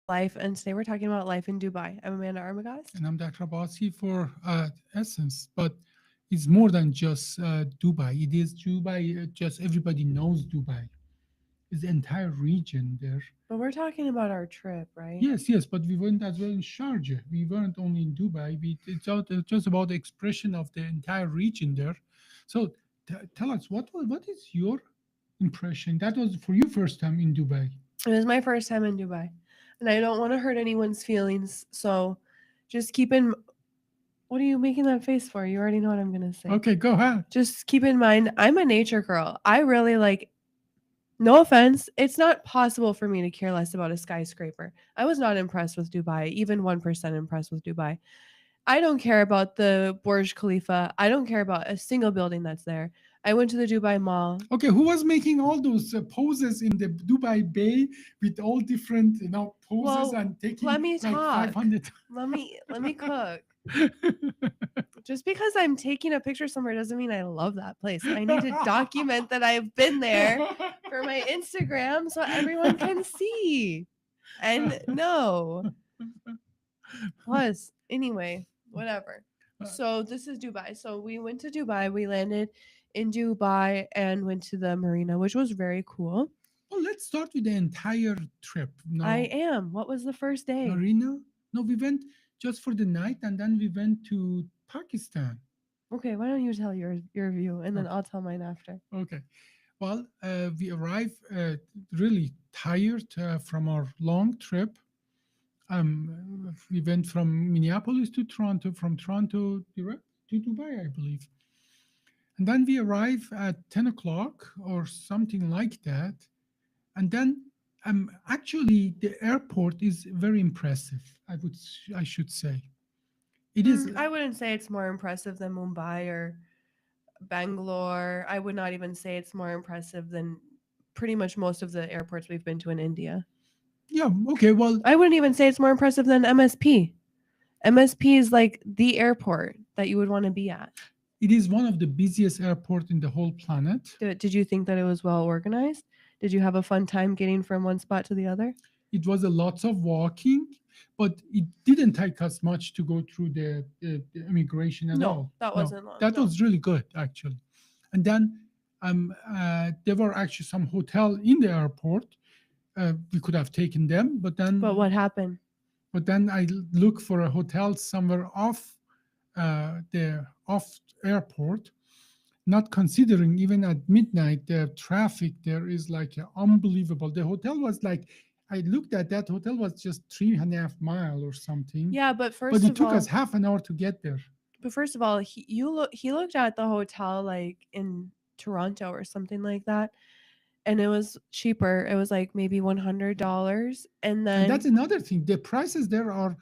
Life, and today we're talking about life in Dubai. I'm Amanda Armagast. And I'm Dr. Abbasi for Essence, but it's more than just Dubai. It is Dubai, just everybody knows Dubai. It's the entire region there. But we're talking about our trip, right? Yes, yes, but we weren't as well in Sharjah. We weren't only in Dubai. It's just about the expression of the entire region there. So tell us, what is your impression? That was for you first time in Dubai. It was my first time in Dubai, and I don't want to hurt anyone's feelings. So just keep in. What are you making that face for? You already know what I'm going to say. Okay, go ahead. Just keep in mind, I'm a nature girl. I really like, no offense, it's not possible for me to care less about a skyscraper. I was not impressed with Dubai, even 1% impressed with Dubai. I don't care about the Burj Khalifa. I don't care about a single building that's there. I went to the Dubai Mall. Okay, who was making all those poses in the Dubai Bay with all different, poses Well, and let taking me like talk. 500? Let me cook. Just because I'm taking a picture somewhere doesn't mean I love that place. I need to document that I've been there for my Instagram so everyone can see. And no. Plus, anyway, whatever. So this is Dubai. So we went to Dubai. We landed in Dubai and went to the marina, which was very cool. Well, let's start with the entire trip. I No, am. What was the first day? Marina. No, we went just for the night, and then we went to Pakistan. Okay, why don't you tell your view and then Okay, I'll tell mine after. okay. Well, we arrived really tired from our long trip. We went from Minneapolis to Toronto, from Toronto direct to Dubai, I believe. And then we arrive at 10 o'clock or something like that. And then actually the airport is very impressive, I should say. It is I wouldn't say it's more impressive than Mumbai or Bangalore. I would not even say it's more impressive than pretty much most of the airports we've been to in India. yeah, okay, well, I wouldn't even say it's more impressive than MSP. MSP is like the airport that you would want to be at. it is one of the busiest airport in the whole planet. Did you think that it was well organized? Did you have a fun time getting from one spot to the other? It was a lot of walking, but it didn't take us much to go through the immigration at No, all. that No, wasn't long. that No. was really good actually. And then there were actually some hotel in the airport. We could have taken them, But what happened? but then I look for a hotel somewhere off the off airport, not considering even at midnight the traffic there is like unbelievable. The hotel was like, I looked at that hotel was just 3.5 miles or something, Yeah, but but first it of took us all, half an hour to get there. he looked at the hotel like in Toronto or something like that, and it was cheaper. It was like maybe $100, and And that's then another thing. The prices there are,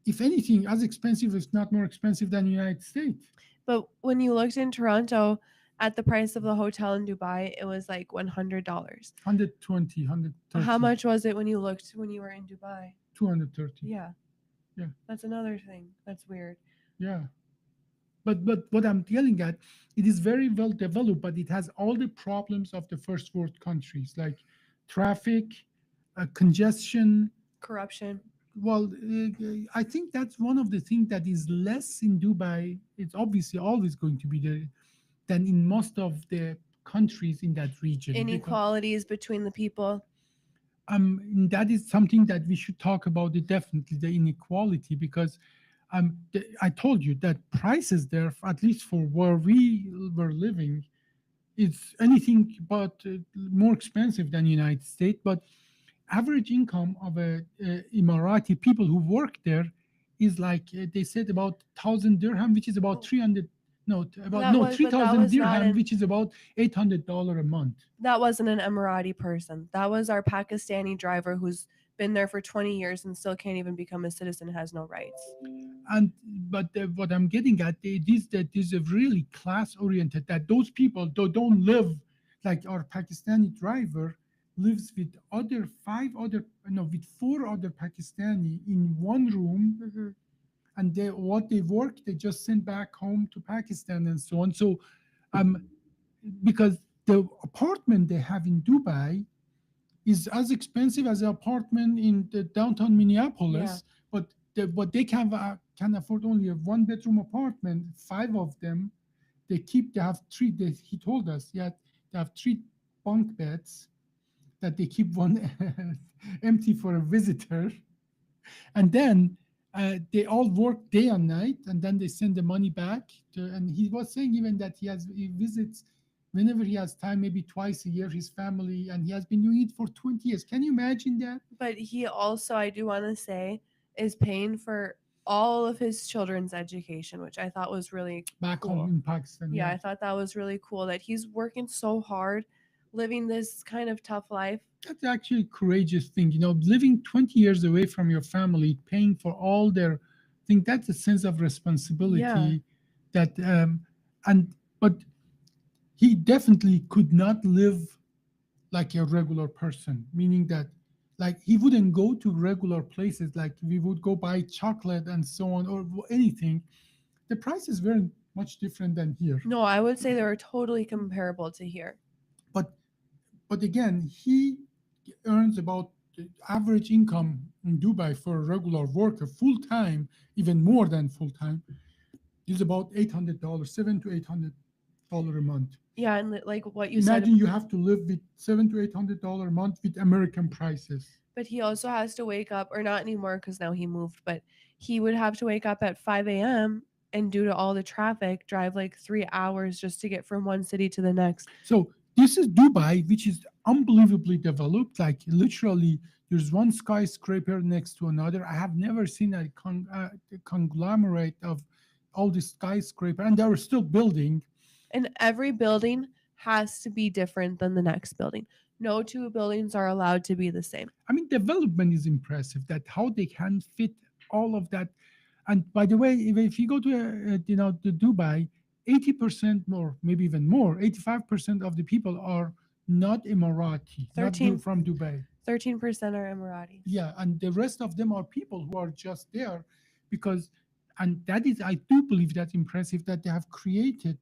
if anything, as expensive, if not more expensive than United States. but when you looked in Toronto at the price of the hotel in Dubai, it was like $100. 120, How 130, much was it when you looked when you were in Dubai? 230. Yeah, Yeah, that's another thing. That's weird. yeah. But what I'm telling at, it is very well developed, but it has all the problems of the first world countries, like traffic, congestion. Corruption. Well, I think that's one of the things that is less in Dubai. It's obviously always going to be there than in most of the countries in that region, because Inequalities between the people. that is something that we should talk about. It definitely, the inequality, because I told you that prices there, at least for where we were living, it's anything but more expensive than United States. But average income of a Emirati people who work there is like they said about 1,000 dirham, which is about 300. No, about That no was, but that 3,000 was not dirham, an which is about $800 a month. that wasn't an Emirati person. That was our Pakistani driver who's been there for 20 years and still can't even become a citizen, has no rights. And but what I'm getting at, it is that is a really class oriented, that those people don't live like our Pakistani driver lives with other five other no with four other Pakistani in one room, Hmm. and they what they work they just send back home to Pakistan and so on. So um because the apartment they have in Dubai, is as expensive as an apartment in the downtown Yeah. Minneapolis, but they can afford only a one bedroom apartment. Five of them, they have three. He told us, yeah, they have three bunk beds that they keep one empty for a visitor, and then they all work day and night, and then they send the money back. And he was saying even that he visits whenever he has time, maybe twice a year, his family, and he has been doing it for 20 years. Can you imagine that? But he also, I do want to say, is paying for all of his children's education, which I thought was really Back home cool. in Pakistan, Yeah, yeah. I thought that was really cool that he's working so hard, living this kind of tough life. That's actually a courageous thing, living 20 years away from your family, paying for all their thing. That's a sense of Yeah. responsibility that and but he definitely could not live like a regular person, meaning that like he wouldn't go to regular places like we would go buy chocolate and so on or anything. The prices weren't much different than here. No, I would say they were totally comparable to here. But again, he earns about the average income in Dubai for a regular worker full time, even more than full time, is about $800, $700 to $800 a month. Yeah, and like what you said, Imagine you have to live with $700 to $800 a month with American prices. but he also has to wake up, or not anymore because now he moved, but he would have to wake up at 5 a.m. and due to all the traffic, drive like 3 hours just to get from one city to the next. So this is Dubai, which is unbelievably developed. Like literally, there's one skyscraper next to another. I have never seen a conglomerate of all these skyscraper, and they are still building. And every building has to be different than the next building. No two buildings are allowed to be the same. I mean, development is impressive. That how they can fit all of that. And by the way, if you go to to Dubai, 80% more, maybe even more, 85% of the people are not Emirati, not 13 from Dubai. 13% are Emiratis. Yeah, and the rest of them are people who are just there because, and that is, I do believe that's impressive that they have created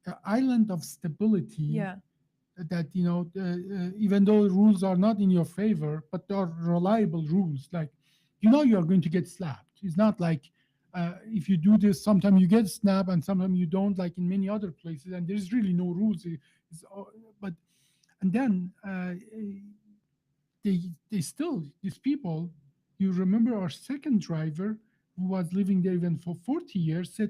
an island of stability Yeah. that even though rules are not in your favor but they are reliable rules, like you are going to get slapped. It's not like if you do this sometimes you get snapped and sometimes you don't, like in many other places, and there's really no rules. But and then they still, these people, you remember our second driver who was living there even for 40 years said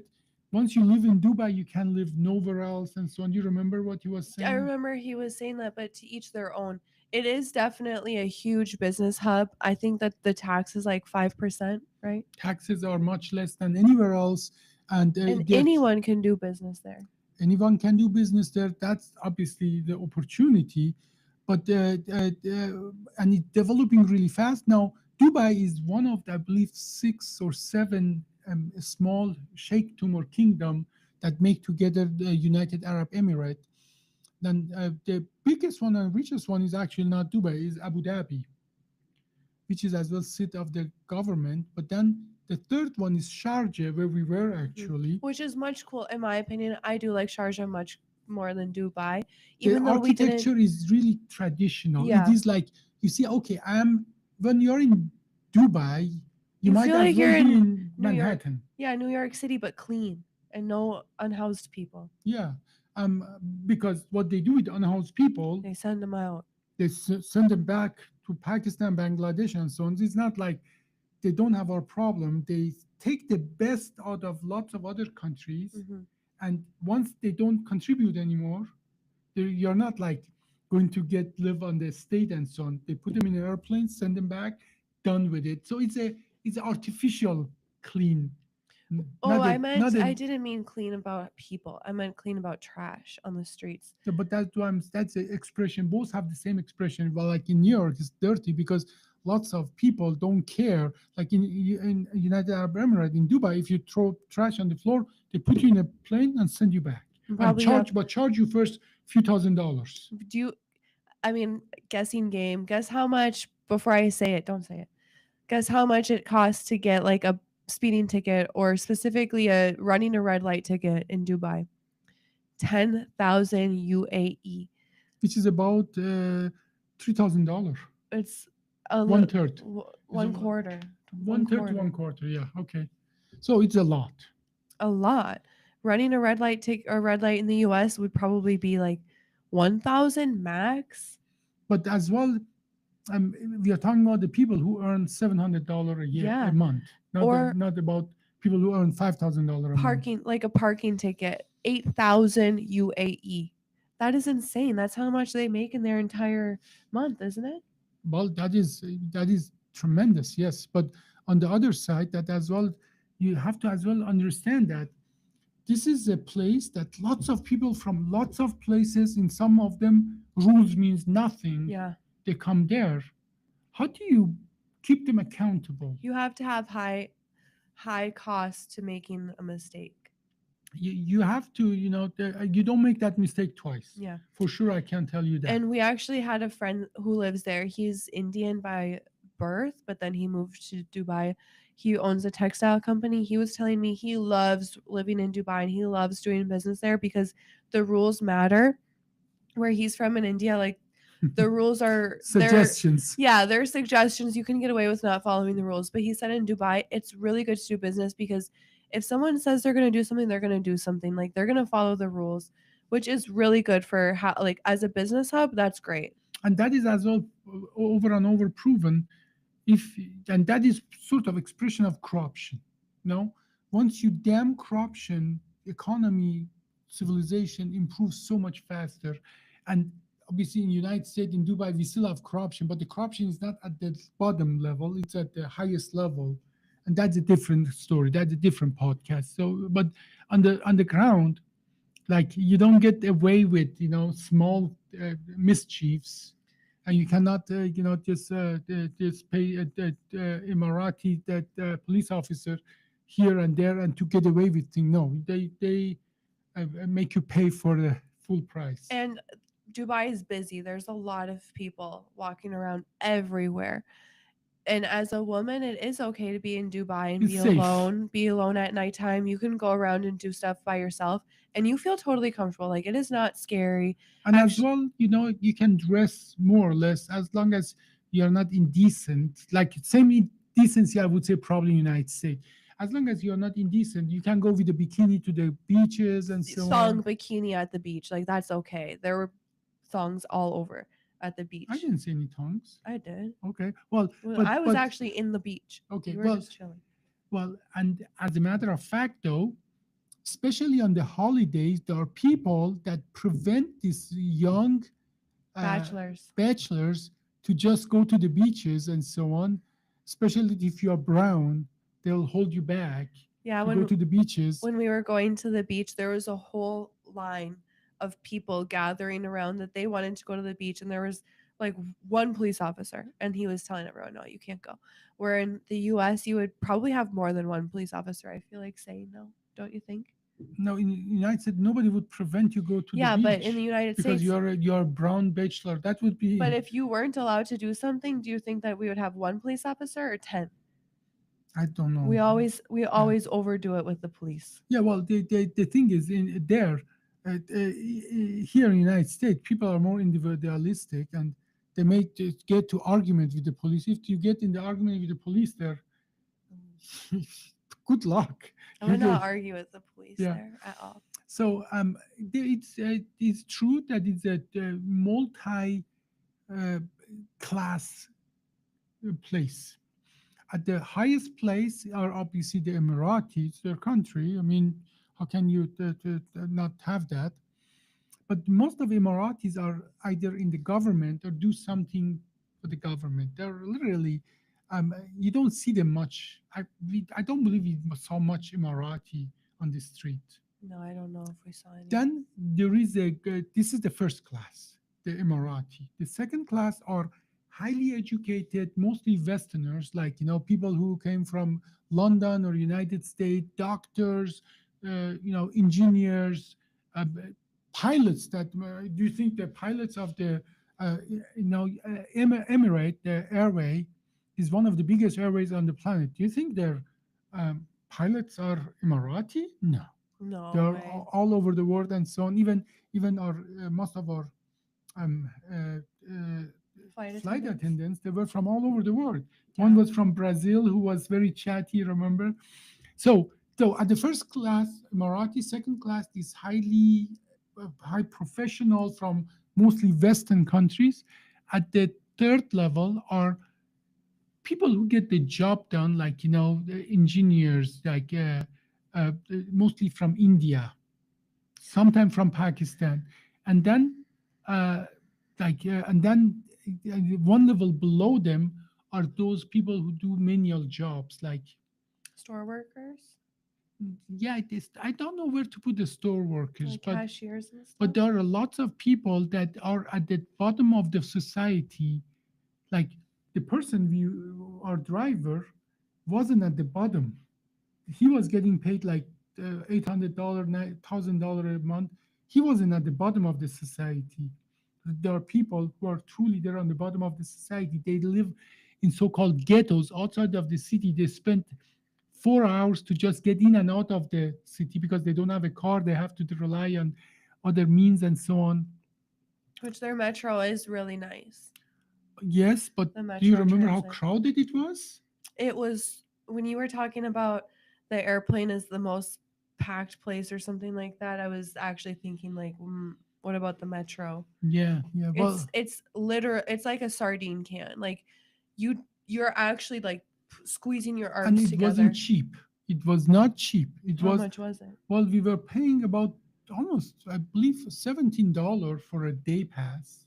once you live in Dubai you can live nowhere else and so on. You remember what he was I saying? remember he was saying that, but to each their own. It is definitely a huge business hub. I think that the tax is like 5%, right? Taxes are much less than anywhere else, and And anyone can do business there. anyone can do business there. That's obviously the opportunity, but and it's developing really fast now. Dubai is one of the, I believe, 6 or 7 small sheikhdom or kingdom that make together the United Arab Emirate. Then the biggest one and richest one is actually not Dubai, is Abu Dhabi, which is as well seat of the government. But then the third one is Sharjah, where we were actually. Which is much cool in my opinion. I do like Sharjah much more than Dubai, The even though we didn't. architecture is really traditional. Yeah. It is like you see, okay, when you're in Dubai, you You might feel as like well you're be in in New York. Manhattan. Yeah, New York City, but clean and no unhoused people. Yeah, because what they do with unhoused people, They send them out. they send them back to Pakistan, Bangladesh, and so on. It's not like they don't have our problem. They take the best out of lots of other countries, hmm and once they don't contribute anymore, you're not like going to get live on the estate and so on. They put them in an airplane, send them back, done with it. So it's artificial clean. Oh, Not a, not I a, didn't mean clean about people. I meant clean about trash on the streets. so, but that's the expression. Both have the same expression. Well, like in New York, it's dirty because lots of people don't care. Like in United Arab Emirates, in Dubai, if you throw trash on the floor, they put you in a plane and send you back And and probably have, charge you first few $1,000s. do you, I mean, guessing game. Guess how much, before I say it, don't say it. Guess how much it costs to get like a speeding ticket or specifically a running a red light ticket in Dubai. 10,000 UAE. Which is about $3,000. It's a One little third. Is it one quarter, one one third to quarter. one quarter? Yeah. Okay. So it's a lot. A lot. Running a red light tick or red light in the US would probably be like 1,000 max. But as well, we are talking about the people who earn $700 a year a Yeah. month, Or not about people who earn $5,000 a month. parking, like a parking ticket, 8,000 UAE. That is insane. That's how much they make in their entire month, isn't it? Well, that is tremendous, yes. But on the other side, that as well, you have to as well understand that this is a place that lots of people from lots of places, in some of them, rules means nothing. Yeah. They come there. How do you keep them accountable? You have to have high cost to making a mistake. You have to, you don't make that mistake twice. Yeah. For sure, I can tell you that. And we actually had a friend who lives there. He's Indian by birth, but then he moved to Dubai. He owns a textile company. He was telling me he loves living in Dubai and he loves doing business there because the rules matter. Where he's from in India, like the rules are Suggestions. they're suggestions. You can get away with not following the rules. But he said in Dubai, it's really good to do business because if someone says they're going to do something, they're going to do something. Like they're going to follow the rules, which is really good for how, like as a business hub. That's great. And that is as well over and over proven. If and that is sort of expression of corruption. No, once you dam corruption, economy, civilization improves so much faster. And obviously, in the United States, in Dubai, we still have corruption, but the corruption is not at the bottom level; it's at the highest level, and that's a different story. That's a different podcast. So, but on the ground, like you don't get away with small mischiefs, and you cannot just pay Emirati that police officer here and there and to get away with things. No, they make you pay for the full price. And Dubai is busy. There's a lot of people walking around everywhere. And as a woman, it is okay to be in Dubai and It's be safe. alone, be alone at nighttime. You can go around and do stuff by yourself and you feel totally comfortable. Like it is not scary. And as Actu- well, you can dress more or less as long as you're not indecent. Like same indecency, I would say probably United States. As long as you're not indecent, you can go with a bikini to the beaches and so Thong on. bikini at the beach. Like that's okay. There were thongs all over at the I beach. didn't see any tongues. I did. Okay, well, Well, I was actually in the beach. okay, You were well, just chilling. well, and as a matter of fact, though, especially on the holidays, there are people that prevent these young Bachelors. bachelors to just go to the beaches and so on. Especially if you are brown, they'll hold you back Yeah, to go to the beaches. when we were going to the beach, there was a whole line of people gathering around that they wanted to go to the beach, and there was like one police officer, and he was telling everyone, "No, you can't go." Where in the U.S., you would probably have more than one police officer. I feel like saying no, don't you think? No, in the United States, nobody would prevent you go to Yeah, the beach but in the United because States, you're a brown bachelor. That would be. but if you weren't allowed to do something, do you think that we would have one police officer or 10? I don't know. We always overdo it with the police. Yeah, well, the thing is in there, here in the United States, people are more individualistic and they may just get to argument with the police. If you get in the argument with the police, there, good luck. I would You not get- argue with the police Yeah. there at all. So it's true that it's a multi class place. At the highest place are obviously the Emiratis, their country. I mean, how can you not have that? But most of Emiratis are either in the government or do something for the government. They're literally, you don't see them much. I don't believe we saw much Emirati on the street. No, I don't know if we saw any. Then there is this is the first class, the Emirati. The second class are highly educated, mostly Westerners, like people who came from London or United States, doctors, engineers, pilots. That do you think the pilots of the Emirate, the airway, is one of the biggest airways on the planet? Do you think their pilots are Emirati? No. No They're way. all over the world and so on. Even our most of our um, uh, uh, Flight flight attendants. attendants. They were from all over the world. One Yeah. was from Brazil, who was very chatty, remember? So at the first class, Marathi, second class, these highly high professional from mostly Western countries. At the third level are people who get the job done, like the engineers, like mostly from India, sometimes from Pakistan, and then uh, and then one level below them are those people who do menial jobs, like Store workers, yeah, it is. I don't know where to put the store workers, like cashiers and but stuff. there are lots of people that are at the bottom of the society. Like the person our driver wasn't at the bottom. He was getting paid like $800, $1,000 a month. He wasn't at the bottom of the society. There are people who are truly there on the bottom of the society. They live in so-called ghettos outside of the city. They spend 4 hours to just get in and out of the city because they don't have a car. They have to rely on other means and so on. Which their metro is really nice. Yes, but The do you metro remember how transit. crowded it was? It was when you were talking about the airplane is the most packed place or something like that. I was actually thinking like, what about the metro? Yeah, yeah. It's Well, it's literal. It's like a sardine can. Like you're actually like squeezing your and arms it wasn't together. cheap. It was not cheap. It How was, much was it? well, we were paying about almost, I believe, $17 for a day pass,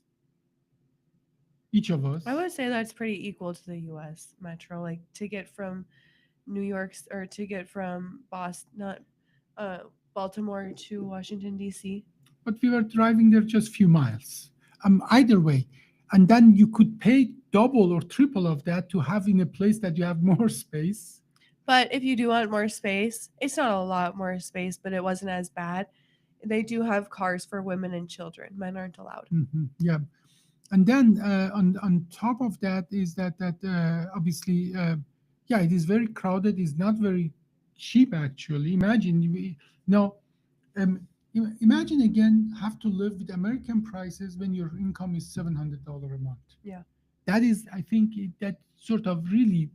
each of I us. would say that's pretty equal to the U.S. metro. Like to get from New York or to get from Boston, not uh, Baltimore to Washington D.C. But we were driving there just few miles. Either way. And then you could pay double or triple of that to have in a place that you have more space. But if you do want more space, it's not a lot more space, but it wasn't as bad. They do have cars for women and children. Men aren't allowed. Yeah. And then on top of that is that obviously, yeah, it is very crowded. It's not very cheap actually. Imagine now, imagine again have to live with American prices when your income is $700 a month. Yeah. That is, I think, that sort of really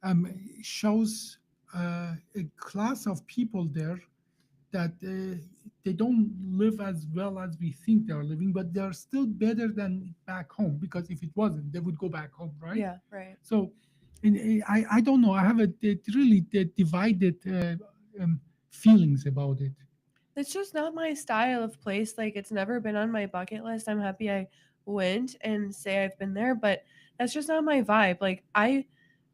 um, shows a class of people there that they don't live as well as we think they are living, but they are still better than back home, because if it wasn't, they would go back home, right? Yeah, right. So, I don't know. I have really divided feelings about it. It's just not my style of place. Like it's never been on my bucket list. I'm happy I went and say I've been there, but that's just not my vibe. Like I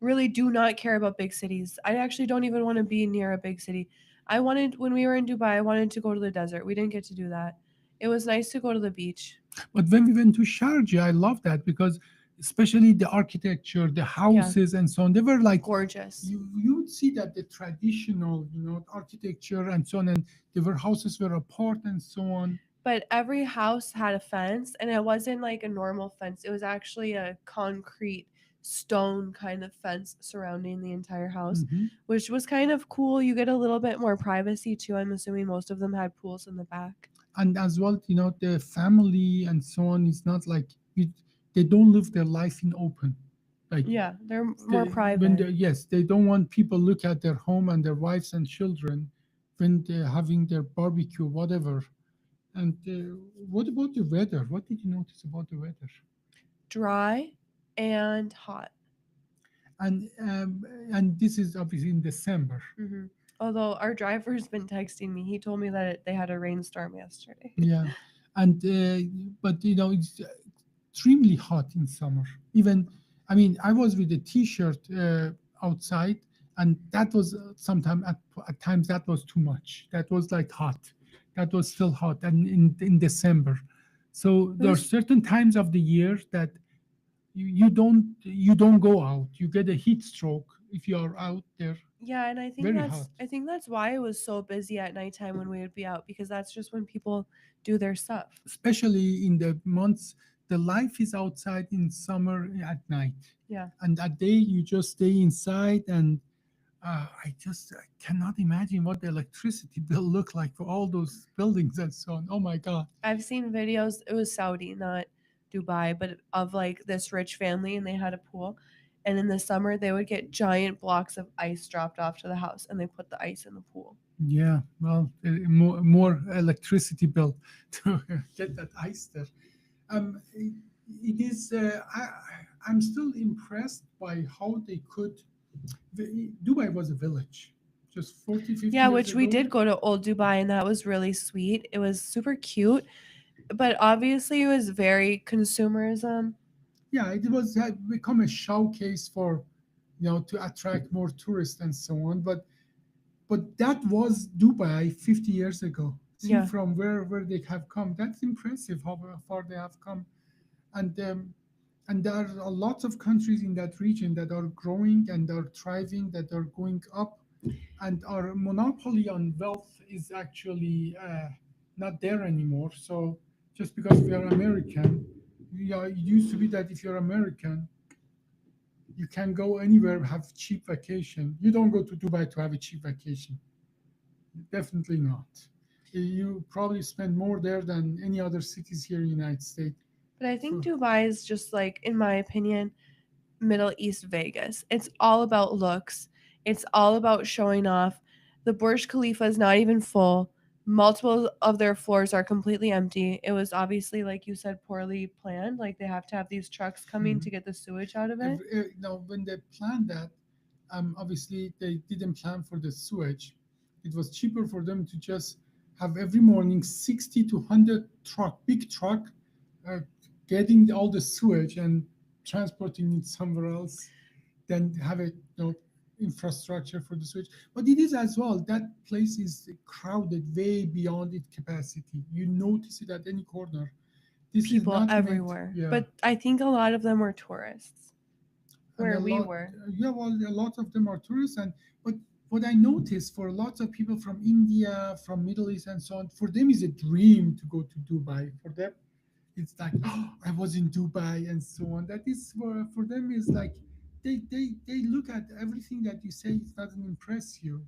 really do not care about big cities. I actually don't even want to be near a big city. I wanted when we were in Dubai, I wanted to go to the desert. We didn't get to do that. It was nice to go to the beach. But when we went to Sharjah, I love that because especially the architecture, the Yeah, houses and so on, they were like gorgeous. you would see that the traditional, architecture and so on, and the were houses were apart and so on. But every house had a fence and it wasn't like a normal fence. It was actually a concrete stone kind of fence surrounding the entire house, Mhm. which was kind of cool. You get a little bit more privacy too. I'm assuming most of them had pools in the back. And as well, the family and so on is not like they don't live their life in open, like Yeah, they're more when private. they yes, they don't want people look at their home and their wives and children when they're having their barbecue, whatever. And what about the weather? What did you notice about the weather? Dry and hot. And this is obviously in December. hmm Although our driver's been texting me, he told me that they had a rainstorm yesterday. Yeah, and but it's extremely hot in summer. Even, I mean, I was with a t-shirt outside, and that was sometimes at times that was too much. That was like hot. That was still hot, and in December. So It there are was certain times of the year that you don't go out. You get a heat stroke if you are out there. Yeah, and I think Very that's hot. I think that's why it was so busy at nighttime when we would be out because that's just when people do their stuff. Especially in the months the life is outside in summer at night, Yeah. and at day you just stay inside. And I cannot imagine what the electricity bill look like for all those buildings and so on. Oh my god. I've seen videos. It was Saudi, not Dubai, but of like this rich family, and they had a pool. And in the summer, they would get giant blocks of ice dropped off to the house, and they put the ice in the pool. Yeah, well, more electricity bill to get that ice there. It is. I'm still impressed by how they could. Dubai was a village just 40, 50 Yeah, years which we ago. did go to Old Dubai, and that was really sweet. It was super cute, but obviously it was very consumerism. Yeah, it was had become a showcase for, to attract more tourists and so on. But that was Dubai 50 years ago. See Yeah. from where they have come. That's impressive how far they have come. And um, and there are a lot of countries in that region that are growing and are thriving, that are going up, and our monopoly on wealth is actually not there anymore. So just because we are American, it used to be that if you're American, you can go anywhere, have cheap vacation. You don't go to Dubai to have a cheap vacation. Definitely not. You probably spend more there than any other cities here in the United States. But I think For, Dubai is just like, in my opinion, Middle East Vegas. It's all about looks. It's all about showing off. The Burj Khalifa is not even full. Multiple of their floors are completely empty. It was obviously, like you said, poorly planned. Like they have to have these trucks coming to Mhm. get the sewage out of it. Now, when they planned that, obviously they didn't plan for the sewage. It was cheaper for them to just have every morning 60 to 100 big truck, uh, getting all the sewage and transporting it somewhere else than have a infrastructure for the sewage. But it is as well, that place is crowded way beyond its capacity. You notice it at any corner. This is People not meant, everywhere. yeah. But I think a lot of them were tourists And where a we lot, were. yeah, well, a lot of them are tourists. And but what I noticed for lots of people from India, from Middle East and so on, for them is a dream to go to Dubai. For them it's like, oh, I was in Dubai and so on. That is for them is like, they look at everything that you say, it doesn't impress you.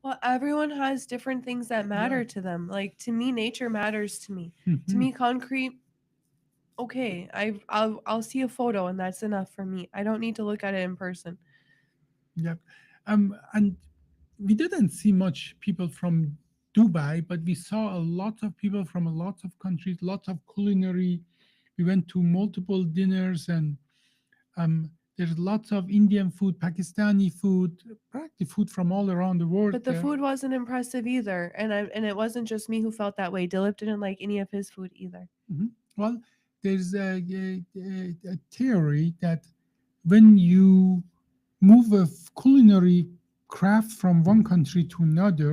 Well, everyone has different things that Yeah. matter to them. Like to me, nature matters to me. To Mhm. me, concrete, okay, I'll see a photo and that's enough for me. I don't need to look at it in person. Yep. And we didn't see much people from Dubai, but we saw a lot of people from a lot of countries, lots of culinary. We went to multiple dinners, and there's lots of Indian food, Pakistani food, practically food from all around the world But the there. food wasn't impressive either, and it wasn't just me who felt that way. Dilip didn't like any of his food either. Mhm. Well, there's a theory that when you move a culinary craft from one country to another,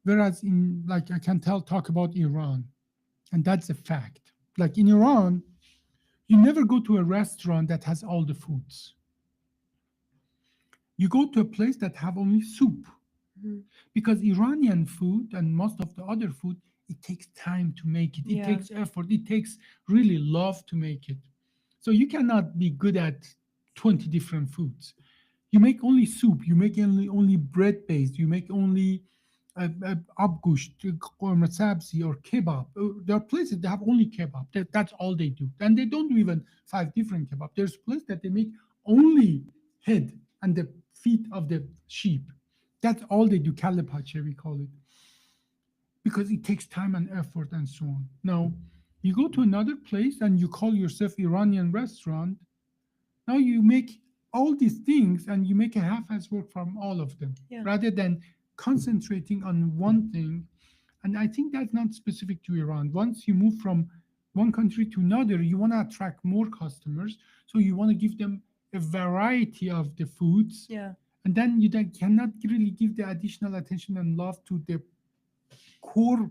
whereas in, like, I can talk about Iran, and that's a fact. Like in Iran, you never go to a restaurant that has all the foods. You go to a place that have only soup, Mhm. because Iranian food and most of the other food, it takes time to make it. It Yeah. takes effort. It takes really love to make it. So you cannot be good at 20 different foods. You make only soup. You make only bread based. You make only abgush, or sabzi, or kebab. There are places that have only kebab. That's all they do, and they don't do even five different kebab. There's places that they make only head and the feet of the sheep. That's all they do. Kalapache, we call it, because it takes time and effort and so on. Now, you go to another place and you call yourself Iranian restaurant. Now you make all these things and you make a half-ass work from all of them, Yeah. rather than concentrating on one thing. And I think that's not specific to Iran. Once you move from one country to another, you want to attract more customers. So you want to give them a variety of the foods. Yeah. And then you then cannot really give the additional attention and love to the core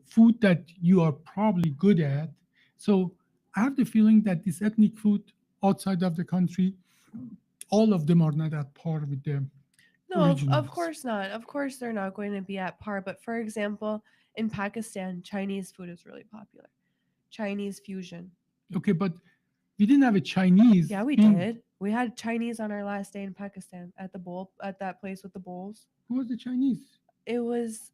food that you are probably good at. So I have the feeling that this ethnic food outside of the country, all of them are not at par with the No, of originals. course not. Of course they're not going to be at par. But for example, in Pakistan, Chinese food is really popular. Chinese fusion. Okay, but we didn't have a Chinese Yeah, we in. did. We had Chinese on our last day in Pakistan at the bowl at that place with the bowls. Who was the Chinese? It was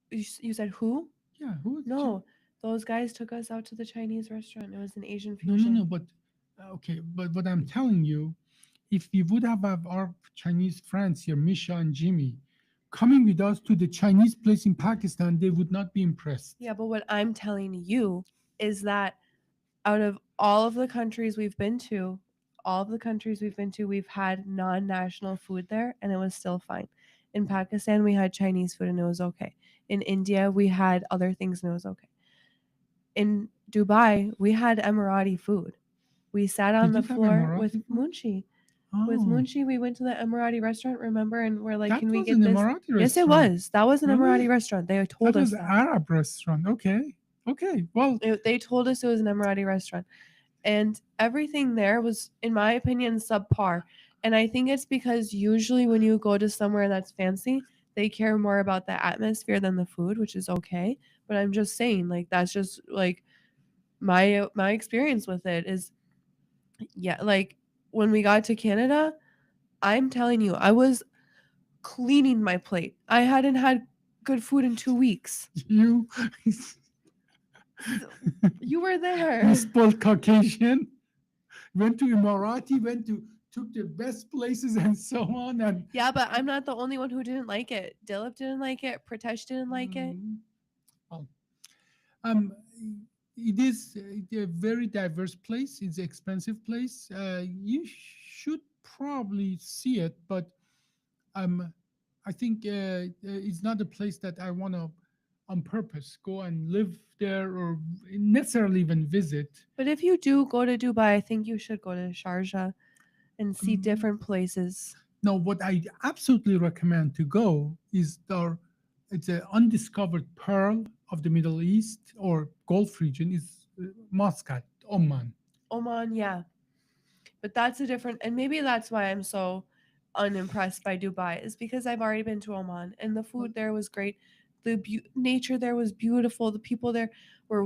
you said who? Yeah, who was the No, Chinese? Those guys took us out to the Chinese restaurant. It was an Asian No, fusion. but okay, but what I'm telling you, if we would have our Chinese friends here, Misha and Jimmy, coming with us to the Chinese place in Pakistan, they would not be impressed. Yeah, but what I'm telling you is that out of all of the countries we've been to, we've had non-national food there and it was still fine. In Pakistan, we had Chinese food and it was okay. In India, we had other things and it was okay. In Dubai, we had Emirati food. We sat They on the did have floor with Emirati food? Munshi. With Oh, Munshi, we went to the Emirati restaurant, remember? And we're like, that can we was an get this? Emirati Yes, it restaurant. was. That was an Emirati Really? restaurant. They That told us was that. Arab restaurant. Okay. Okay. Well, They told us it was an Emirati restaurant. And everything there was, in my opinion, subpar. And I think it's because usually when you go to somewhere that's fancy, they care more about the atmosphere than the food, which is okay. But I'm just saying, like, that's just like my experience with it is, yeah, like when we got to Canada, I'm telling you, I was cleaning my plate. I hadn't had good food in 2 weeks. you, You were there. you spoiled Caucasian, went to Emirati, took the best places and so on. And Yeah, but I'm not the only one who didn't like it. Dilip didn't like it. Pritesh didn't like it. mm, well, um, it is a very diverse place. It's an expensive place. You should probably see it, but um, I think it's not a place that I want to on purpose go and live there or necessarily even visit. But if you do go to Dubai, I think you should go to Sharjah and see Um, different places. no, what I absolutely recommend to go is it's an undiscovered pearl of the Middle East or Gulf region is Muscat, Oman. Oman, yeah. But that's a different, and maybe that's why I'm so unimpressed by Dubai, is because I've already been to Oman and the food there was great. The nature there was beautiful. The people there were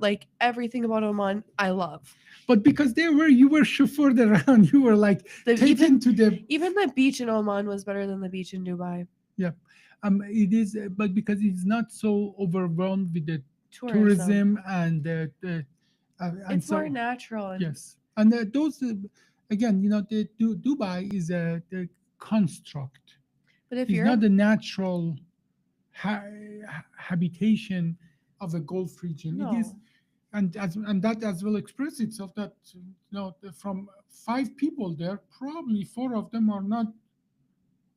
like everything about Oman I love. But because you were chauffeured around, you were like The, taken to the even the beach in Oman was better than the beach in Dubai. yeah. It is, but because it's not so overwhelmed with the Tourism. tourism and It's more so natural and yes, and those again, Dubai is the construct. but if It's you're not the natural habitation of the Gulf region. It is, no. and that as well express itself that from 5 people there, probably 4 of them are not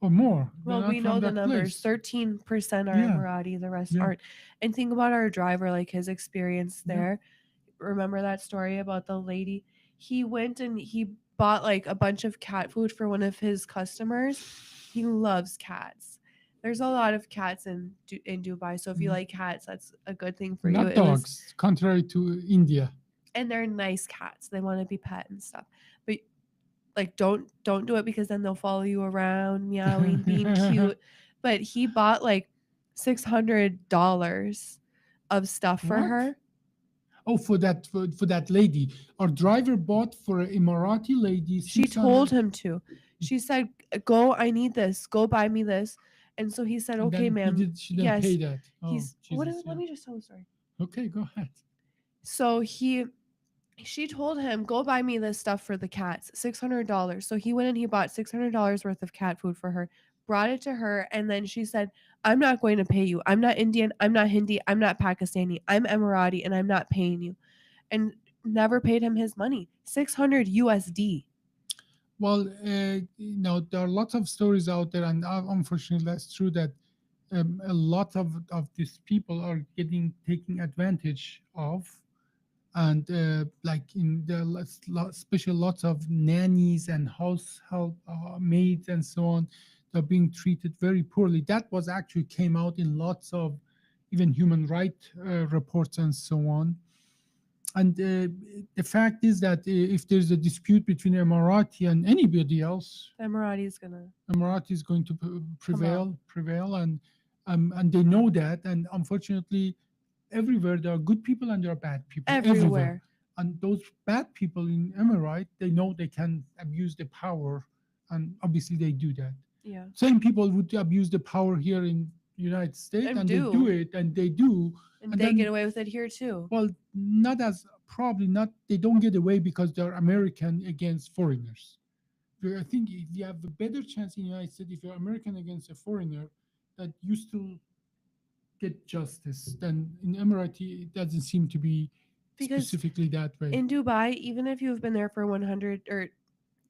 or more. They're Well, not we know from the that numbers. place. 13% are Yeah, Emirati, the rest yeah. aren't. And think about our driver, like his experience Yeah. there. Remember that story about the lady? He went and he bought like a bunch of cat food for one of his customers. He loves cats. There's a lot of cats in Dubai, so if you Mhm. like cats, that's a good thing for you. Not It was, dogs, contrary to India. and they're nice cats. They want to be pet and stuff. But like don't do it because then they'll follow you around meowing being cute. But he bought like $600 of stuff for What? her. Oh, for that lady. Our driver bought for an Emirati lady She told 600, him to. She said, go, I need this, go buy me this. And so he said, and okay, then ma'am, she didn't pay yes. that. Oh, He's what Jesus, let yeah. me just tell the story. Okay, go ahead. So she told him, go buy me this stuff for the cats, $600. So he went and he bought $600 worth of cat food for her, brought it to her, and then she said, I'm not going to pay you. I'm not Indian, I'm not Hindi, I'm not Pakistani, I'm Emirati, and I'm not paying you. And never paid him his money. 600 USD. Well, there are lots of stories out there, and unfortunately, that's true that a lot of these people are getting taken advantage of, and like in the especially lots of nannies and household maids and so on, they're being treated very poorly. That was actually came out in lots of even human rights reports and so on. And the fact is that if there's a dispute between Emirati and anybody else, Emirati is gonna Emirati is going to come out prevail, and they know that. And unfortunately, everywhere there are good people and there are bad people everywhere. everywhere. And those bad people in Emirate, they know they can abuse the power, and obviously they do that. Yeah. Same people would abuse the power here in United States, And and they do do. it, and they do, And and they get then, away with it here too. well, not as probably not, they don't get away because they're American against foreigners. I think if you have a better chance in the United States if you're American against a foreigner, that you still get justice. Then in Emirati, it doesn't seem to be Because specifically that way. in Dubai, even if you've been there for 100 or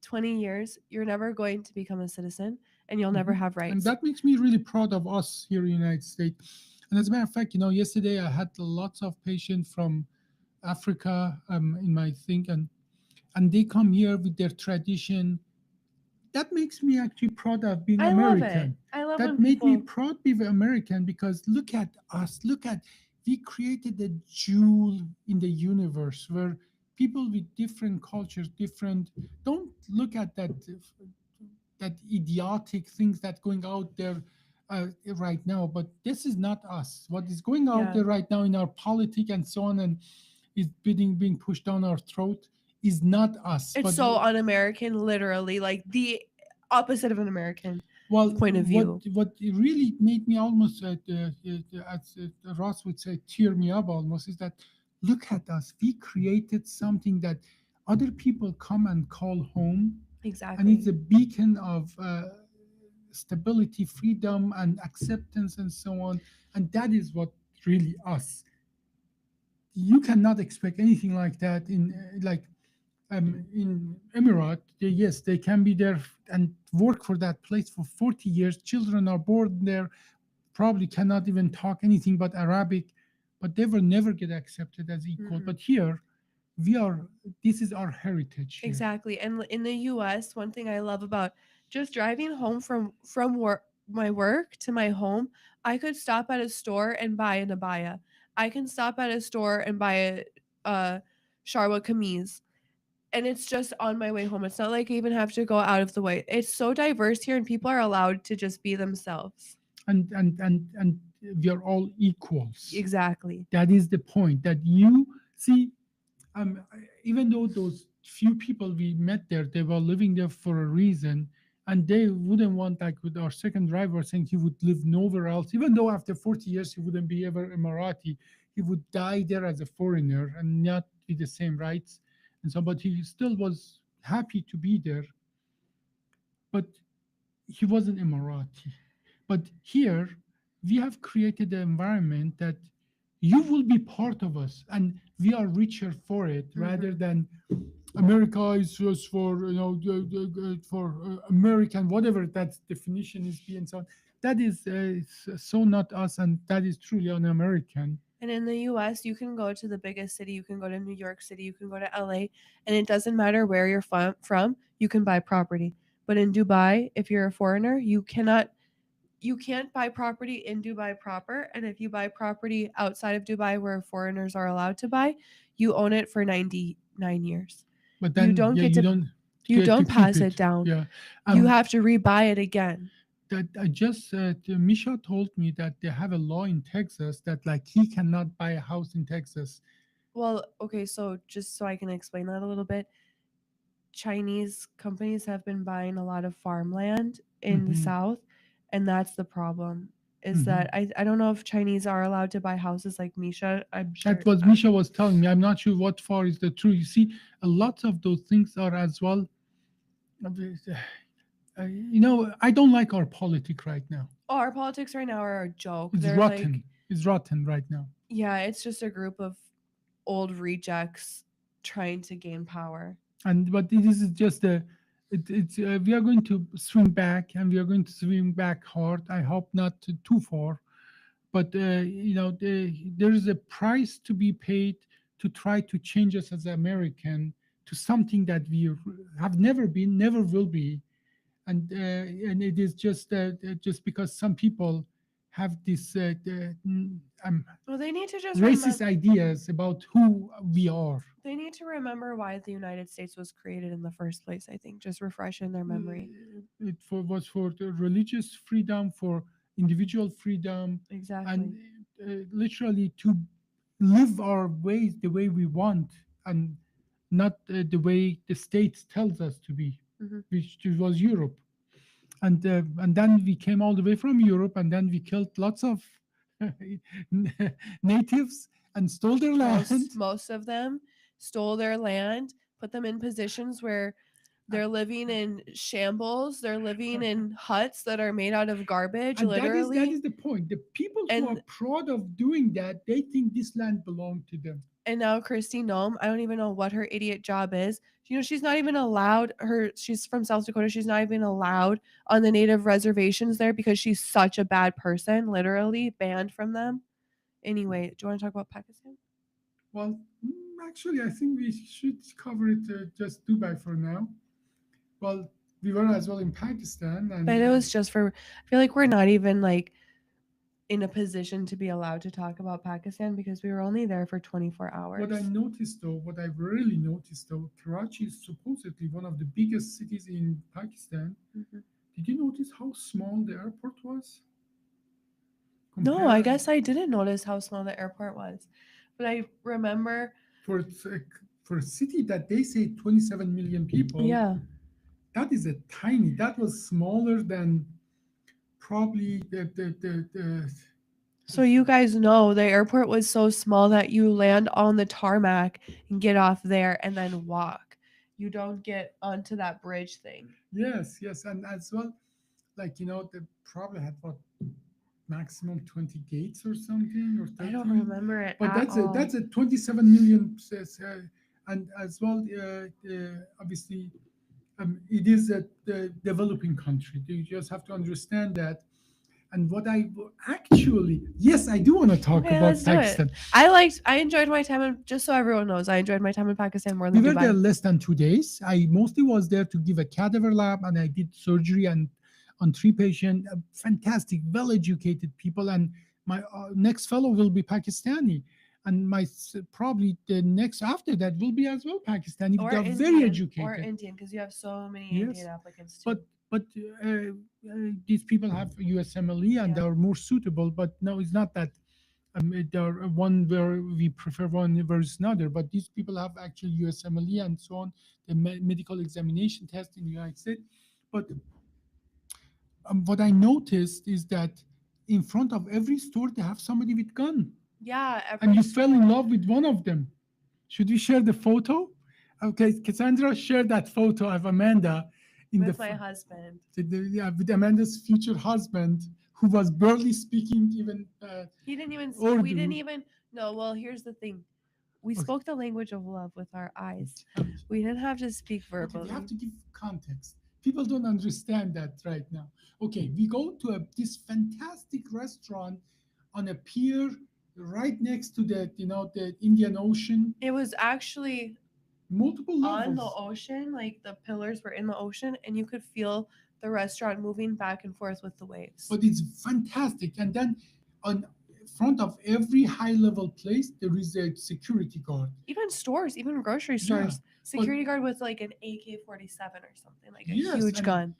20 years, you're never going to become a citizen and you'll never Mhm. have And rights. that makes me really proud of us here in the United States. And as a matter of fact, yesterday I had lots of patients from Africa in my thing, and they come here with their tradition. That makes me actually proud of being I love it. American. I love That when made me people. proud being American because look at us. Look at we created a jewel in the universe where people with different cultures, different. Don't look at that idiotic things that going out there right now. But this is not us. What is going out Yeah. there right now in our politics and so on, and is being pushed down our throat, is not us. It's But so un-American, literally, like the opposite of an American well, point of view. what it really made me almost, as Ross would say, tear me up almost, is that look at us. We created something that other people come and call home, and it's Exactly. a beacon of stability, freedom, and acceptance, and so on. And that is what really us. You cannot expect anything like that in Emirat. Yes, they can be there and work for that place for 40 years. Children are born there, probably cannot even talk anything but Arabic, but they will never get accepted as equal. Mm-mm. But here, we are. This is our heritage here. Exactly. And in the US, one thing I love about just driving home from work, my work to my home, I could stop at a store and buy an abaya. I can stop at a store and buy a sharwa kameez. And it's just on my way home. It's not like I even have to go out of the way. It's so diverse here and people are allowed to just be themselves. And we are all equals. Exactly. That is the point. That you see, even though those few people we met there, they were living there for a reason, and they wouldn't want, like with our second driver saying he would live nowhere else, even though after 40 years he wouldn't be ever Emirati, he would die there as a foreigner and not with the same rights. And so, but he still was happy to be there, but he wasn't Emirati. But here, we have created an environment that you will be part of us, and we are richer for it rather Mhm. than America is just for for American, whatever that definition is, and so on. That is so not us, and that is truly un-American. And in the US, you can go to the biggest city, you can go to New York City, you can go to LA, and it doesn't matter where you're from, you can buy property. But in Dubai, if you're a foreigner, you can't buy property in Dubai proper, and if you buy property outside of Dubai where foreigners are allowed to buy, you own it for 99 years. But You then, don't yeah, get to you get to don't keep pass it it. down. Yeah, You um, have to rebuy it again. that I just Misha told me that they have a law in Texas that like he cannot buy a house in Texas. Well, okay, so just so I can explain that a little bit, Chinese companies have been buying a lot of farmland in the Hmm. South, and that's the problem. Is Hmm. that I don't know if Chinese are allowed to buy houses like Misha. I'm That sure. was Misha was telling me. I'm not sure what far is the truth. You see, a lot of those things are as well. I don't like our politic right now. Oh, our politics right now are a joke. It's They're rotten. like, It's rotten right now. yeah, it's just a group of old rejects trying to gain power. And but this is just it's we are going to swing back, and we are going to swing back hard. I hope not too far, but there is a price to be paid to try to change us as American to something that we have never been, never will be, and it is just because some people have this Well, they need to just racist remember. ideas about who we are. They need to remember why the United States was created in the first place. I think just refresh in their memory. Was for the religious freedom, for individual freedom, and Exactly. literally to live our ways the way we want, and not the way the state tells us to be, Hmm. which was Europe. and then we came all the way from Europe, and then we killed lots of natives and stole their land. Most of them stole their land, put them in positions where they're living in shambles, they're living in huts that are made out of garbage, And that literally. is the point. The people who are And proud of doing that, they think this land belonged to them. and now Christy Nome, I don't even know what her idiot job is. You know, she's not even allowed she's from South Dakota. She's not even allowed on the native reservations there because she's such a bad person, literally banned from them. Anyway, do you want to talk about Pakistan? Well, actually, I think we should cover it just Dubai for now. Well, we were as well in Pakistan, But and it was just for I feel like we're not even like in a position to be allowed to talk about Pakistan because we were only there for 24 what I hours. noticed though, what I really noticed though, Karachi is supposedly one of the biggest cities in Pakistan. Mhm. Did you notice how small the airport was? No, I Compare guess I didn't notice how small the airport was. But I remember, for for a city that they say 27 million people, yeah. that is a tiny. That was smaller than probably So you guys know the airport was so small that you land on the tarmac and get off there and then walk. You don't get onto that bridge thing. yes, yes, and as well, like they probably had what maximum 20 gates or something or I don't 30, remember it but at all. that's a 27 million and as well obviously it is a, developing country. You just have to understand that. And what actually, yes, I do want to talk Okay, about let's do it. Pakistan. I enjoyed my time in, just so everyone knows, I enjoyed my time in Pakistan more We than were there Dubai. less than 2 days. I mostly was there to give a cadaver lab, and I did surgery and on 3 patients. Fantastic, well-educated people. And my next fellow will be Pakistani, and probably the next after that will be as well Pakistani. They are very Or educated. Indian, because you have so many Indian Yes, applicants but too. but these people have USMLE and Yeah. they are more suitable. But no, it's not that. There are one where we prefer one versus another, but these people have actually USMLE and so on, the medical examination test in the United States. But what I noticed is that in front of every store they have somebody with gun, Yeah, and every you fell in store love with one of them. Should we share the photo? Okay, Cassandra, share that photo of Amanda in with my husband. yeah, with Amanda's future husband, who was barely speaking even We didn't Urdu. even no, well, here's the thing. We Okay, spoke the language of love with our eyes. okay, We didn't have to speak okay, we have verbally. to give context. People don't understand that right now. Okay, we go to this fantastic restaurant on a pier right next to the Indian Ocean, It was actually multiple on the levels. ocean, like the pillars were in the ocean, and you could feel the restaurant moving back and forth with the waves. But it's fantastic. And then on front of every high level place, there is a security guard. Even stores, even grocery Yeah, stores, but security guard with like an AK-47 or something, like a yes, huge and gun.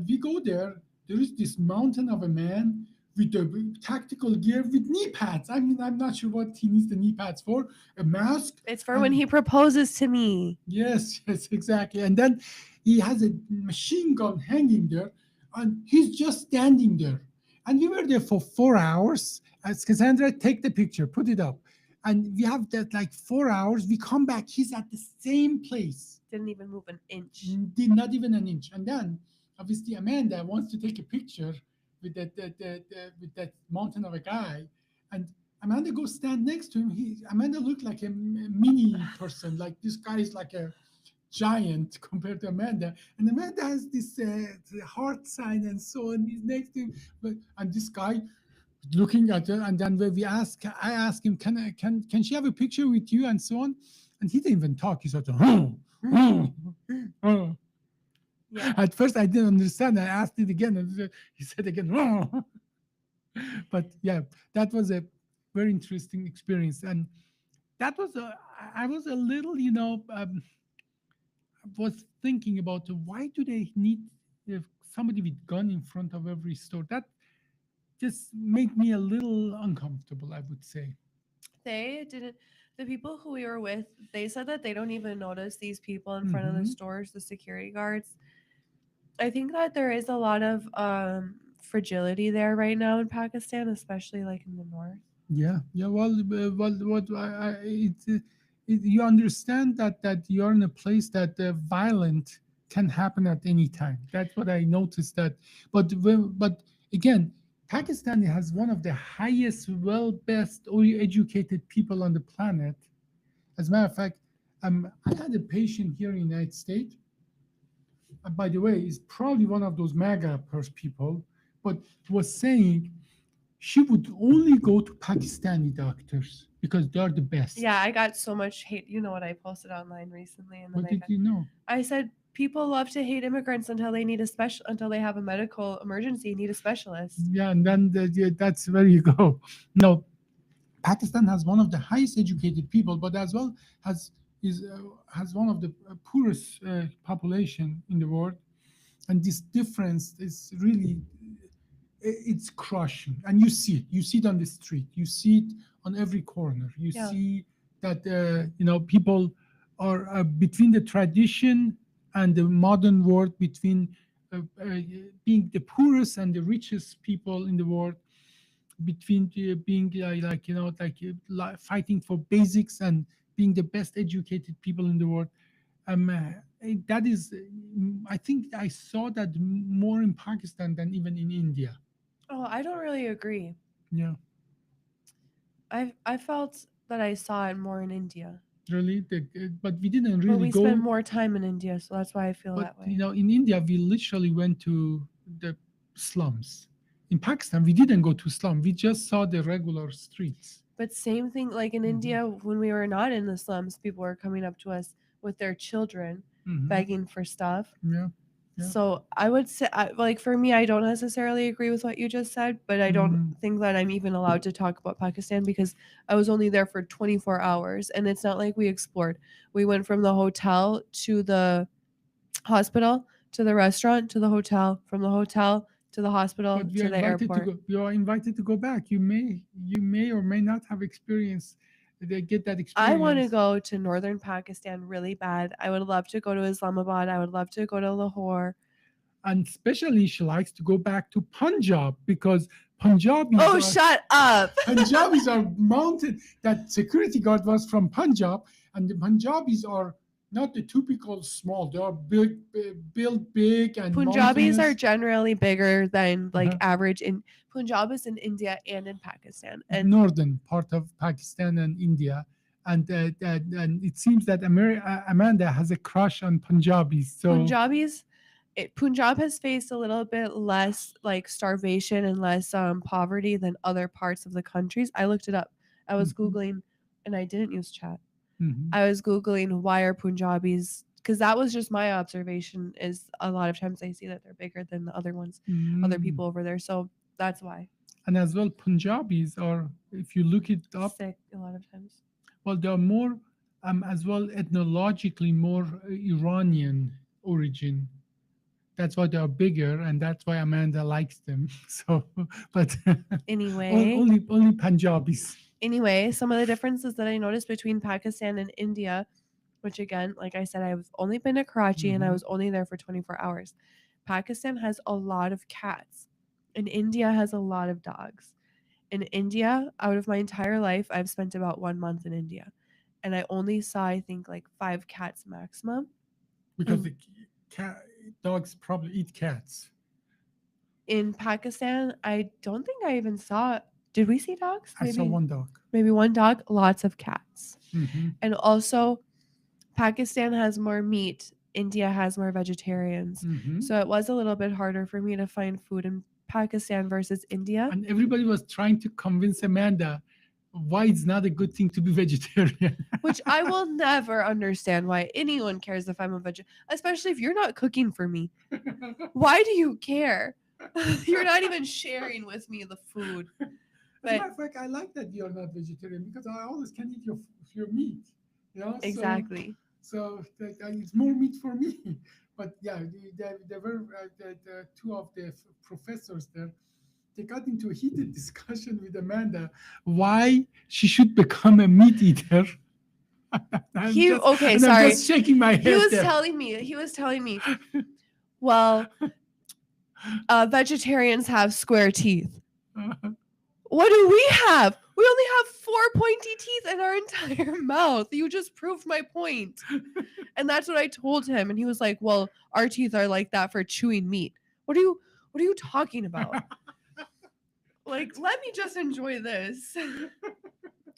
we go there. There is this mountain of a man with the tactical gear with knee pads. I mean, I'm not sure what he needs the knee pads for. A mask, It's for when and he proposes to me. yes, yes, exactly. And then he has a machine gun hanging there, and he's just standing there. And we were there for 4 hours. As Cassandra, take the picture, put it up. And we have that like 4 hours. We come back, he's at the same place, Didn't even move an inch. did not even an inch. And then obviously Amanda wants to take a picture with with that mountain of a guy. And Amanda goes stand next to him. Amanda looked like a mini person. Like this guy is like a giant compared to Amanda. And Amanda has this heart sign and so on. He's next to him, and this guy looking at her. And then when I asked him, can she have a picture with you and so on? And he didn't even talk. He said, oh. Yeah. At first, I didn't understand. I asked it again, and he said again, oh. But yeah, that was a very interesting experience, and that was I was a little, was thinking about why do they need somebody with gun in front of every store? That just made me a little uncomfortable, I would say. They didn't the people who we were with, they said that they don't even notice these people in front of the Hmm. stores, the security guards. I think that there is a lot of fragility there right now in Pakistan, especially like in the north. Yeah, yeah. Well, what you understand that you're in a place that violent can happen at any time. That's what I noticed. That, but again, Pakistan has one of the highest, well, best educated people on the planet. As a matter of fact, I had a patient here in the United States. By the way, is probably one of those MAGA people, but was saying she would only go to Pakistani doctors because they're the best. Yeah, I got so much hate. You know what I posted online recently, and then What did you know? I said people love to hate immigrants until they need a special until they have a medical emergency, need a specialist. Yeah, and then yeah, that's where you go. No, Pakistan has one of the highest educated people, but as well has one of the poorest population in the world, and this difference is really it's crushing, and you see it. You see it on the street. You see it on every corner. You Yeah. see that people are between the tradition and the modern world, between being the poorest and the richest people in the world, between being fighting for basics and being the best educated people in the world. That is, I think I saw that more in Pakistan than even in India. Oh, I don't really agree. Yeah, I felt that I saw it more in India. really. But we didn't But really we go. spend more time in India, so that's why I feel But that way. in India, we literally went to the slums. In Pakistan, we didn't go to slum. We just saw the regular streets. But same thing like in India when we were not in the slums, people were coming up to us with their children Mhm. begging for stuff. Yeah. Yeah. So I would say, like for me, I don't necessarily agree with what you just said, but I don't Mhm. think that I'm even allowed to talk about Pakistan because I was only there for 24 hours, and it's not like we explored. We went from the hotel to the hospital to the restaurant to the hotel, from the hotel to the hospital But we are to the invited to airport. go. You are invited to go back. You may or may not have experience. They get that I want to experience. go to northern Pakistan really bad. I would love to go to Islamabad. I would love to go to Lahore. And especially she likes to go back to Punjab because Punjabis Oh, are shut up. Punjabis are mounted. That security guard was from Punjab, and the Punjabis are not the typical small. They are big, built big and Punjabis are mountainous. generally bigger than like Uh-huh. average in Punjab is in India and in Pakistan. And Northern part of Pakistan and India. And it seems that Amanda has a crush on Punjabis. So Punjab has faced a little bit less like starvation and less poverty than other parts of the countries. I looked it up. I was Mhm. Googling and I didn't use chat. Mhm. I was Googling why are Punjabis, because that was just my observation is a lot of times I see that they're bigger than the other ones, other Mm. people over there. So that's why. And as well, Punjabis are, if you look it up, Sick a lot of times. well, they are more, as well, ethnologically more Iranian origin. That's why they are bigger, and that's why Amanda likes them. So, but Anyway, only Punjabis. some of the differences that I noticed between Pakistan and India, which again, like I said, I've only been to Karachi and I Mhm. was only there for 24 hours. Pakistan has a lot of cats, and India has a lot of dogs. In India, out of my entire life, I've spent about 1 month in India, and I only saw, I think, like 5 cats maximum. Because the cat dogs probably eat cats. In Pakistan, I don't think I even saw. Did we see dogs? I saw one dog. Maybe one dog, lots of cats. Mhm. And also, Pakistan has more meat, India has more vegetarians. Mhm. So it was a little bit harder for me to find food in Pakistan versus India. And everybody was trying to convince Amanda why it's not a good thing to be vegetarian. Which I will never understand why anyone cares if I'm a vegetarian, especially if you're not cooking for me. Why do you care? You're not even sharing with me the food. As a matter of fact, I like that you're not vegetarian because I always can eat your meat. You know? Exactly. So it's more meat for me. But yeah, there were the two of the professors there. They got into a heated discussion with Amanda why she should become a meat eater. I'm He just, okay, and I'm sorry. just shaking my head He was there. telling me, Well, vegetarians have square teeth. What do we have? We only have 4 pointy teeth in our entire mouth. You just proved my point. And that's what I told him. And he was like, well, our teeth are like that for chewing meat. What are you talking about? Like, let me just enjoy this.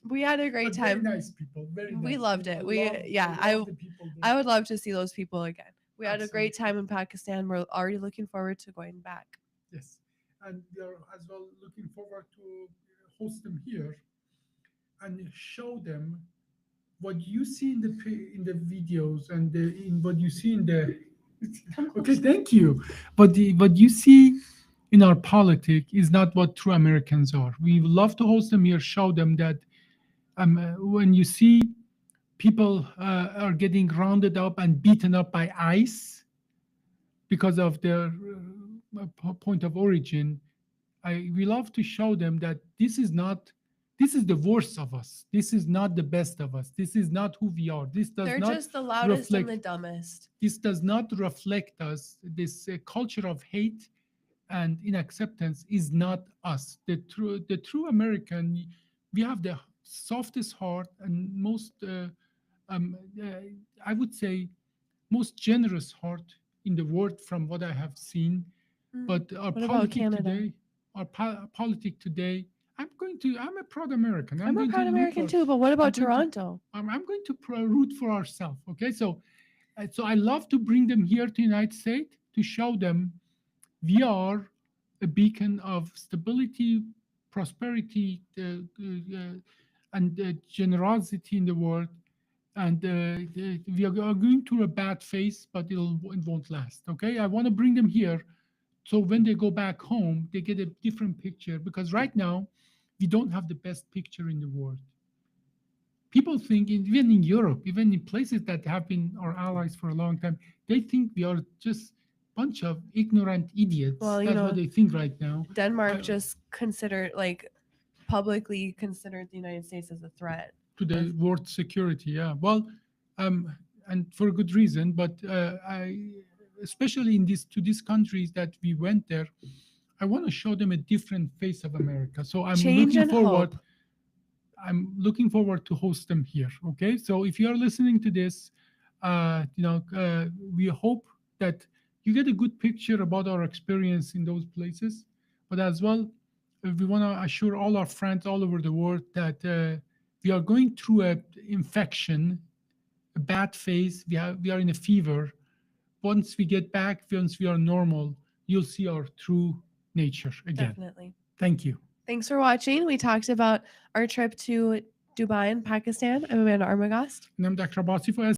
We had a great But very time. nice people. Very nice. We loved people. it. I love the people I there. would love to see those people again. We had a great Absolutely. time in Pakistan. We're already looking forward to going back. Yes, and we are as well looking forward to host them here and show them what you see in the in the videos and in what you see in the. Okay, thank you. But what you see in our politic is not what true Americans are. We love to host them here, show them that when you see people are getting rounded up and beaten up by ICE because of their point of origin, we love to show them that this is the worst of us. This is not the best of us. This is not who we are. They're just the loudest and the dumbest. This does not reflect us. This culture of hate and inacceptance is not us. The true American, we have the softest heart and most um, uh, I would say most generous heart in the world from what I have seen. But our What about politic Canada? today, politic today, I'm a proud American. I'm a going proud to root American for, too, but what about going to- Toronto? I'm going to root for ourselves. Okay, so I love to bring them here to United States to show them we are a beacon of stability, prosperity, and generosity in the world. And we are going through a bad phase, but it won't last. Okay, I want to bring them here, so when they go back home, they get a different picture. Because right now, we don't have the best picture in the world. People think, even in Europe, even in places that have been our allies for a long time, they think we are just bunch of ignorant idiots. Well, That's what they think right now. Denmark just publicly considered the United States as a threat. To the world security, yeah. Well, and for good reason. But especially in these countries that we went there, I want to show them a different face of America. So Change and hope. I'm looking forward to host them here. Okay, so if you are listening to this, we hope that you get a good picture about our experience in those places. But as well, we want to assure all our friends all over the world that we are going through a infection, a bad phase. We are in a fever. Once we get back, once we are normal, you'll see our true nature again. Definitely. Thank you. Thanks for watching. We talked about our trip to Dubai and Pakistan. I'm Amanda Armagast. And I'm Dr. Abbasi for